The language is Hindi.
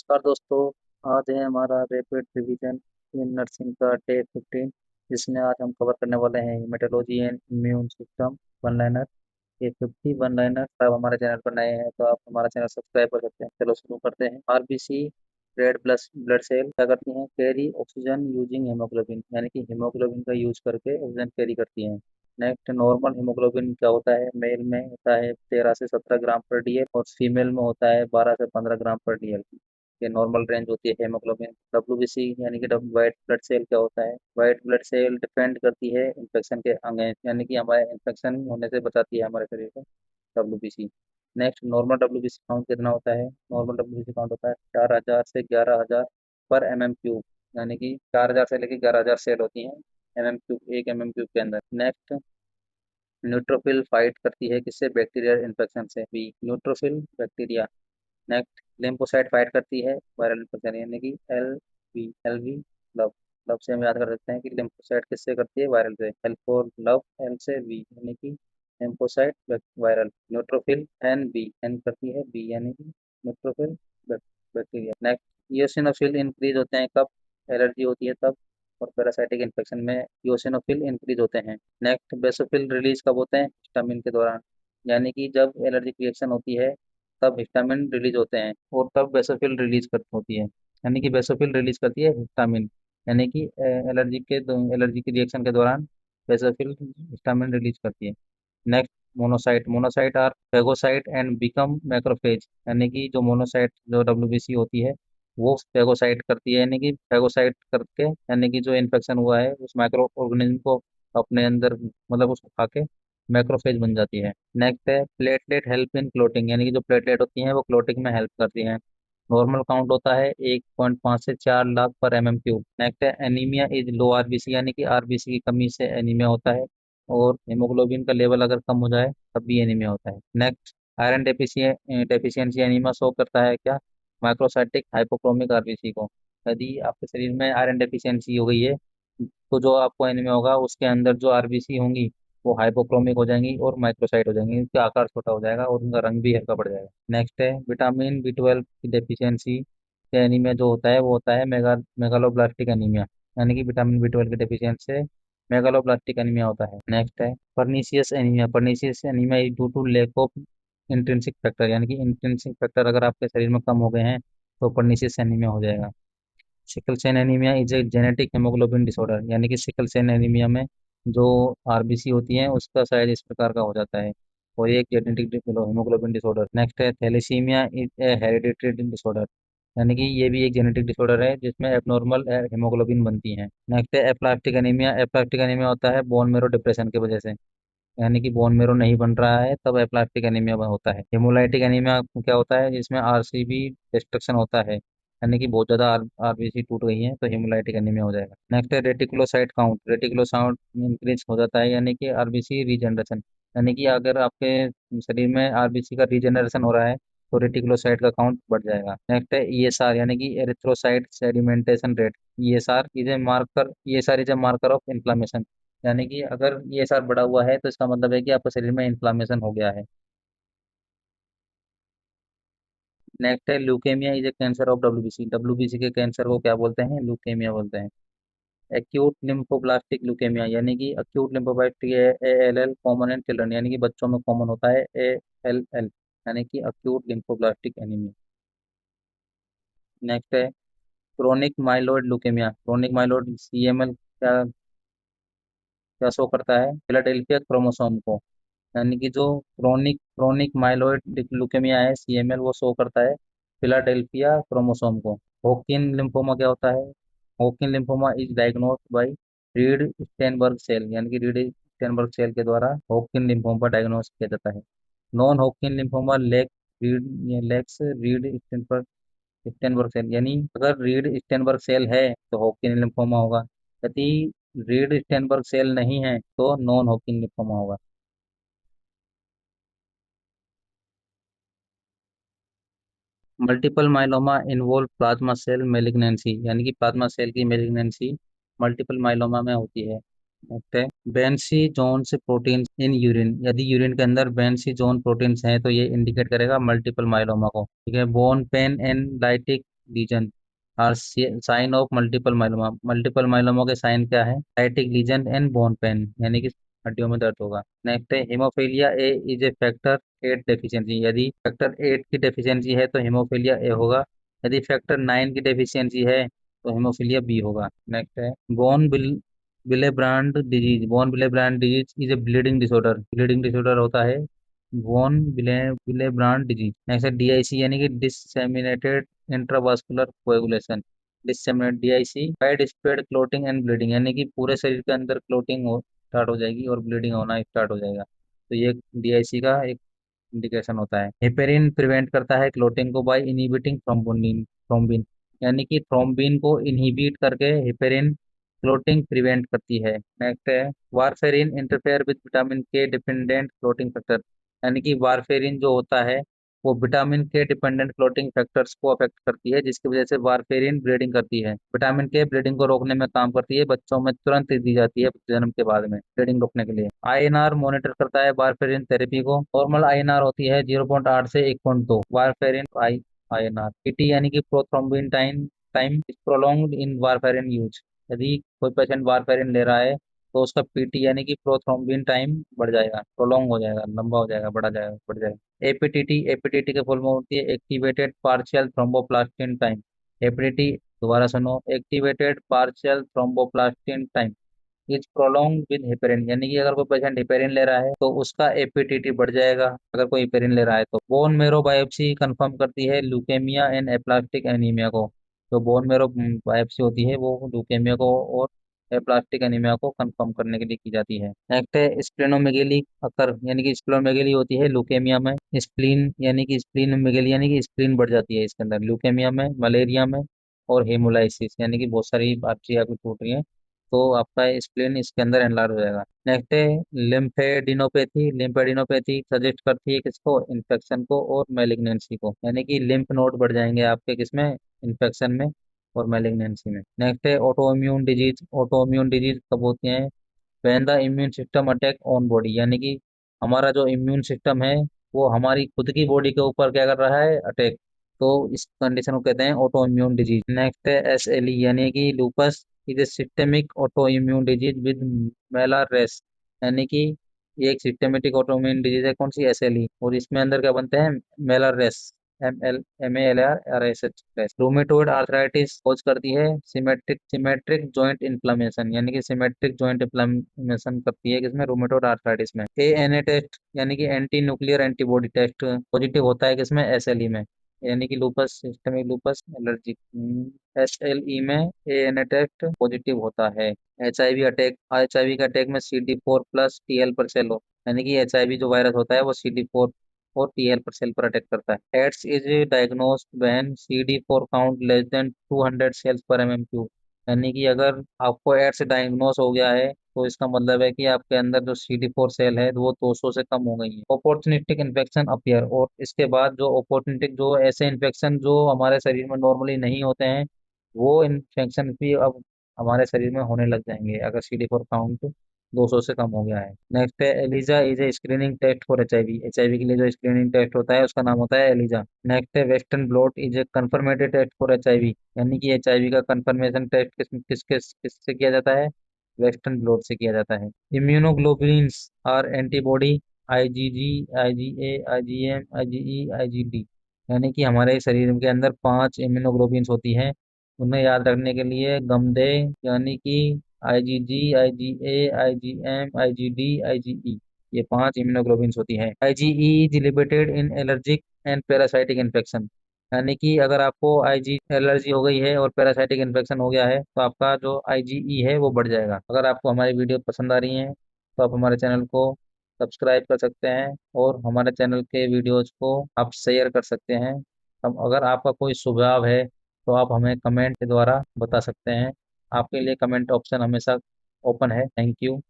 नमस्कार दोस्तों। आज है हमारा रैपिड रिवीजन इन नर्सिंग का डे 15, जिसमें आज हम कवर करने वाले हैं haematology and immune system one liner. ये 50 वन लाइनर। आप हमारे चैनल पर नए हैं तो आप हमारा चैनल सब्सक्राइब कर सकते हैं। चलो शुरू करते हैं। RBC red blood blood cell क्या करती हैं? कैरी ऑक्सीजन यूजिंग हेमोग्लोबिन, यानी कि हेमोग्लोबिन का यूज करके ऑक्सीजन कैरी करती हैं। नेक्स्ट, नॉर्मल हीमोग्लोबिन क्या होता है? मेल में होता है 13 से 17 ग्राम पर डीएल और फीमेल में होता है 12 से 15 ग्राम पर डीएल। ये नॉर्मल रेंज होती है हेमोग्लोबिन। डब्ल्यूबीसी यानी कि वाइट ब्लड सेल क्या होता है? वाइट ब्लड सेल डिपेंड करती है इन्फेक्शन के अगेंस्ट, यानी कि हमारे इन्फेक्शन होने से बचाती है हमारे शरीर को, WBC. Next, normal WBC count कितना होता है? नॉर्मल डब्ल्यूबीसी काउंट होता है 4000 से 11000 पर क्यूब, यानी कि 4000 से लेकर 11000 सेल होती हैं क्यूब, एक क्यूब के अंदर। नेक्स्ट, न्यूट्रोफिल फाइट करती है किससे? बैक्टीरियल इन्फेक्शन से भी, neutrophil bacteria. Next, lymphocyte fight करती है वायरल इन्फेक्शन, यानी कि एल वी लव। लव से हम याद कर सकते हैं कि लिम्फोसाइट किससे करती है? वायरल से। एल फॉर लव, एल से वी, यानी कि lymphocyte viral. Neutrophil N B, N करती है बी, यानी कि neutrophil bacteria. Next, eosinophil increase होते हैं कब? एलर्जी होती है तब। और पैरासाइटिक इन्फेक्शन में ईओसिनोफिल इंक्रीज होते हैं। नेक्स्ट, बेसोफिल रिलीज कब होते हैं? हिस्टामिन के दौरान, यानी कि जब एलर्जिक रिएक्शन होती है तब हिस्टामिन रिलीज होते हैं और तब बेसोफिल रिलीज कर होती है, यानी कि बेसोफिल रिलीज करती है हिस्टामिन, यानी कि एलर्जी के रिएक्शन के दौरान बेसोफिल हिस्टामिन रिलीज करती है। Next, monocyte. Monocyte are phagocyte and become macrophage, यानी कि जो मोनोसाइट जो डब्ल्यूबीसी होती है वो फेगोसाइट करती है, यानी कि फेगोसाइट करके, यानी कि जो इन्फेक्शन हुआ है उस माइक्रो ऑर्गेनिज्म को अपने अंदर, मतलब उसको खा के मैक्रोफेज बन जाती है। नेक्स्ट है प्लेटलेट हेल्प इन क्लोटिंग, यानी कि जो प्लेटलेट होती हैं वो क्लोटिंग में हेल्प करती हैं। नॉर्मल काउंट होता है 1.5 से 4 लाख पर क्यूब। नेक्स्ट है एनीमिया इज लो आरबीसी, यानी कि आरबीसी की कमी से एनीमिया होता है और हेमोग्लोबिन का लेवल अगर कम हो जाए तब भी एनीमिया होता है। Next, iron deficiency anaemia show करता है क्या? माइक्रोसाइटिक हाइपोक्रोमिक आरबीसी को। यदि आपके शरीर में आयरन डेफिशिएंसी हो गई है तो जो आपको एनीमिया होगा उसके अंदर जो आरबीसी होंगी वो हाइपोक्रोमिक हो जाएंगी और माइक्रोसाइट हो जाएंगी, इनका आकार छोटा हो जाएगा और उनका रंग भी हल्का पड़ जाएगा। नेक्स्ट है विटामिन B12 की डेफिशिएंसी से एनीमिया जो होता है वो होता है मेगालोब्लास्टिक एनीमिया, यानी कि विटामिन B12 की डेफिशिएंसी से मेगालोब्लास्टिक एनीमिया होता है। नेक्स्ट है pernicious anaemia. Pernicious anaemia is due to lack of intrinsic factor, यानी कि इंट्रिंसिक फैक्टर अगर आपके शरीर में कम हो गए हैं तो पर्नीशियस एनीमिया हो जाएगा। Sickle cell anaemia is a genetic haemoglobin disorder, यानी कि सिकल सेल एनीमिया में जो आरबीसी होती है उसका साइज इस प्रकार का हो जाता है और ये एक जेनेटिक हेमोग्लोबिन डिसऑर्डर। नेक्स्ट है thalassaemia is a hereditary disorder, यानी कि ये भी एक जेनेटिक डिसऑर्डर है जिसमें एबनॉर्मल हेमोग्लोबिन बनती है। नेक्स्ट है एप्लास्टिक एनीमिया। एप्लास्टिक एनीमिया होता है बोन मेरो डिप्रेशन की वजह से, यानी कि बोन मेरो नहीं बन रहा है तब एप्लास्टिक एनीमिया होता है। हेमोलाइटिक एनीमिया क्या होता है? जिसमें आरसीबी डिस्ट्रक्शन होता है, यानी कि बहुत ज्यादा आरबीसी टूट गई है तो हेमोलाइटिक एनीमिया हो जाएगा। नेक्स्ट है रेटिकुलोसाइट काउंट। रेटिकुलोसाइट इंक्रीज हो जाता है, यानी कि आरबीसी रीजनरेशन, यानी कि अगर आपके शरीर में आरबीसी का रीजनरेशन हो रहा है तो रेटिकुलोसाइट का काउंट बढ़ जाएगा। नेक्स्ट है ईएसआर, यानी कि erythrocyte sedimentation rate. ESR is a marker, ESR is a marker of inflammation, यानी कि अगर ईएसआर बढ़ा हुआ है तो इसका मतलब है कि आपके शरीर में इन्फ्लामेशन हो गया है। नेक्स्ट है leukaemia is a cancer of WBC. WBC के कैंसर को क्या बोलते हैं? ल्यूकेमिया बोलते हैं। एक्यूट लिम्फोब्लास्टिक ल्यूकेमिया, यानी कि acute lymphoblastic ALL common in children, यानी कि बच्चों में कॉमन होता है ALL, यानी कि एक्यूट लिम्फोब्लास्टिक एनीमिया। नेक्स्ट है chronic myeloid leukaemia. Chronic myeloid CML क्या क्या शो करता है? फिलाडेल्फिया क्रोमोसोम को, यानी कि जो क्रोनिक क्रोनिक माइलोइड ल्यूकेमिया है CML वो शो करता है फिलाडेल्फिया क्रोमोसोम को। हॉकिन लिम्फोमा क्या होता है? Hodgkin lymphoma is diagnosed by Reed Sternberg cell, यानी कि रीड स्टेनबर्ग सेल के द्वारा हॉकिन लिम्फोमा डायग्नोस किया जाता है। Non Hodgkin lymphoma Reed lacks Reed Sternberg Sternberg cell, यानी अगर रीड स्टेनबर्ग सेल है तो हॉकिन लिम्फोमा होगा, यदि रीड स्टेनबर्ग सेल नहीं है तो नॉन हॉकिन लिम्फोमा होगा। Multiple myeloma involve plasma cell malignancy, यानी कि प्लाज्मा सेल की मेलिग्नेंसी मल्टीपल माइलोमा में होती है। नेक्स्ट है Bence Jones protein in urine. यदि यूरिन के अंदर बेंसी जोन प्रोटीन्स हैं तो ये इंडिकेट करेगा मल्टीपल माइलोमा को। ठीक है, bone pain and lytic lesion are sign of multiple myeloma. Multiple myeloma के साइन क्या है? Lytic lesion and bone pain, यानी कि हड्डियों में दर्द होगा। नेक्स्ट है haemophilia A is a factor 8 deficiency. यदि फैक्टर 8 की डेफिशिएंसी है तो हेमोफीलिया ए होगा। यदि फैक्टर 9 की डेफिशिएंसी है तो हेमोफीलिया बी होगा। नेक्स्ट है von Willebrand disease. Von Willebrand disease is a bleeding disorder. Bleeding disorder होता है वॉन विलेब्रांड डिजीज। नेक्स्ट है डीआईसी, यानी कि disseminated intravascular coagulation. Disseminate DIC wide spread clotting and bleeding, यानी कि पूरे शरीर के अंदर क्लोटिंग हो स्टार्ट हो जाएगी और ब्लीडिंग होना स्टार्ट हो जाएगा। तो ये डीआईसी का एक इंडिकेशन होता है। हेपेरिन प्रिवेंट करता है क्लोटिंग को बाय इनहिबिटिंग थ्रोम्बोनिन थ्रोम्बिन, यानी कि थ्रोम्बिन को इनहिबिट करके हेपेरिन क्लोटिंग प्रिवेंट करती है। नेक्स्ट है वारफेरिन इंटरफेयर विद विटामिन के डिपेंडेंट क्लोटिंग फैक्टर, यानी कि वारफेरिन जो होता है वो विटामिन के डिपेंडेंट क्लोटिंग फैक्टर्स को अफेक्ट करती है, जिसकी वजह से वारफेरिन ब्लीडिंग करती है। विटामिन के ब्लीडिंग को रोकने में काम करती है, बच्चों में तुरंत दी जाती है जन्म के बाद में ब्लीडिंग रोकने के लिए। आईएनआर मॉनिटर करता है वारफेरिन थेरेपी को। नॉर्मल आईएनआर होती है 0.8 से 1.2। वारफेरिन आईएनआर पीटी, यानी कि prothrombin time time is prolonged in warfarin use. यदि कोई पेशेंट वारफेरिन ले रहा है तो उसका पीटी यानी कि प्रोथ्रोम्बिन टाइम बढ़ जाएगा, प्रोलॉन्ग हो जाएगा, लंबा हो जाएगा, बढ़ा जाएगा, बढ़ जाएगा। एपीटीटी, एपीटीटी के फुल फॉर्म होती है activated partial thromboplastin time. APTT, दोबारा सुनो, activated partial thromboplastin time is prolong with heparin, यानी कि अगर कोई पेशेंट हेपेरिन ले रहा है तो उसका एपीटीटी बढ़ जाएगा अगर कोई हेपेरिन ले रहा है तो। बोन मेरो बायोप्सी कंफर्म करती है ल्यूकेमिया एंड एप्लास्टिक एनीमिया को। तो बोन मेरो बायोप्सी होती है वो ल्यूकेमिया को और एप्लास्टिक एनीमिया को कंफर्म करने के लिए की जाती है। नेक्स्ट है स्प्लेनोमेगेली अकर, यानी कि स्प्लेनोमेगेली होती है ल्यूकेमिया में। स्प्लीन, यानी कि स्प्लीनोमेगेली यानी कि स्प्लीन बढ़ जाती है इसके अंदर, ल्यूकेमिया में, मलेरिया में और हेमोलाइसिस, यानी कि बहुत सारी आपकी आपकी छूट रही है तो आपका स्प्लीन इसके अंदर एनलार्ज हो जाएगा। नेक्स्ट है लिम्फेडिनोपैथी। लिम्फेडिनोपैथी सजेस्ट करती है किसको? इन्फेक्शन को और मैलिग्नेंसी को, यानी कि लिम्फ नोड बढ़ जाएंगे आपके किसमें? इन्फेक्शन में और मैलिग्नेंसी में। नेक्स्ट है auto immune disease. Auto immune disease कब होती हैं? When the immune system attack on body, यानी कि हमारा जो इम्यून सिस्टम है वो हमारी खुद की बॉडी के ऊपर क्या कर रहा है? अटैक। तो इस कंडीशन को कहते हैं ऑटो इम्यून डिजीज। नेक्स्ट है एसएलई, यानी कि lupus is a systemic auto immune disease with malar rash, यानी कि ये एक सिस्टेमेटिक ऑटो इम्यून डिजीज है। कौन सी? एसएलई। और इसमें अंदर क्या बनते हैं? मेलर रेस, MALRS। रूमेटोइड आर्थराइटिस कोज करती है सिमेट्रिक सिमेट्रिक जॉइंट इन्फ्लेमेशन, यानी कि सिमेट्रिक जॉइंट इन्फ्लेमेशन करती है किसमें? रूमेटोइड आर्थराइटिस में। एएनए टेस्ट, यानी कि anti nuclear antibody test positive होता है किसमें? एसएलई में, यानी कि lupus systemic lupus allergy. SLE में एएनए टेस्ट पॉजिटिव होता है। एचआईवी का अटैक में CD4+ TL पर सेल हो, यानी कि एचआईवी जो वायरस होता है वो CD4 और TL पर सेल पर अटैक करता है। AIDS is diagnosed when CD4 count less than 200 cells per mm cube, यानी कि अगर आपको एड्स डायग्नोस हो गया है तो इसका मतलब है कि आपके अंदर जो CD4 सेल है वो 200 से कम हो गई है। अपॉर्चुनिस्टिक इन्फेक्शन अपीयर, और इसके बाद जो अपॉर्चुनिस्टिक जो ऐसे इन्फेक्शन जो हमारे शरीर में नॉर्मली नहीं होते हैं वो इन्फेक्शन भी अब हमारे शरीर में होने लग जाएंगे अगर CD4 काउंट 200 से कम हो गया है। नेक्स्ट है ELISA is a screening test for HIV. HIV के लिए जो स्क्रीनिंग टेस्ट होता है उसका नाम होता है एलिजा। नेक्स्ट है western blot is a confirmatory test for HIV, यानी कि एचआईवी का कंफर्मेशन टेस्ट किससे किया जाता है? वेस्टर्न ब्लॉट से किया जाता है। Immunoglobulins are antibody IgG, IgA, IgM, IgE, IgD, यानी कि हमारे शरीर के अंदर 5 इम्यूनोग्लोबिन्स होती हैं। उन्हें याद रखने के लिए गमदे, यानी कि IgG, IgA, IgM, IgD, IgE, ये 5 इम्यूनोग्लोबिन्स होती हैं। IgE is limited in allergic and parasitic infection, यानी कि अगर आपको आईजी एलर्जी हो गई है और पैरासाइटिक इन्फेक्शन हो गया है तो आपका जो IgE है वो बढ़ जाएगा। अगर आपको हमारी वीडियो पसंद आ रही है तो आप हमारे चैनल को सब्सक्राइब कर सकते हैं और हमारे चैनल के वीडियोज को आप शेयर कर सकते हैं। हम अगर आपका कोई सुझाव है तो आप हमें कमेंट के द्वारा बता सकते हैं। आपके लिए कमेंट ऑप्शन हमेशा ओपन है। Thank you.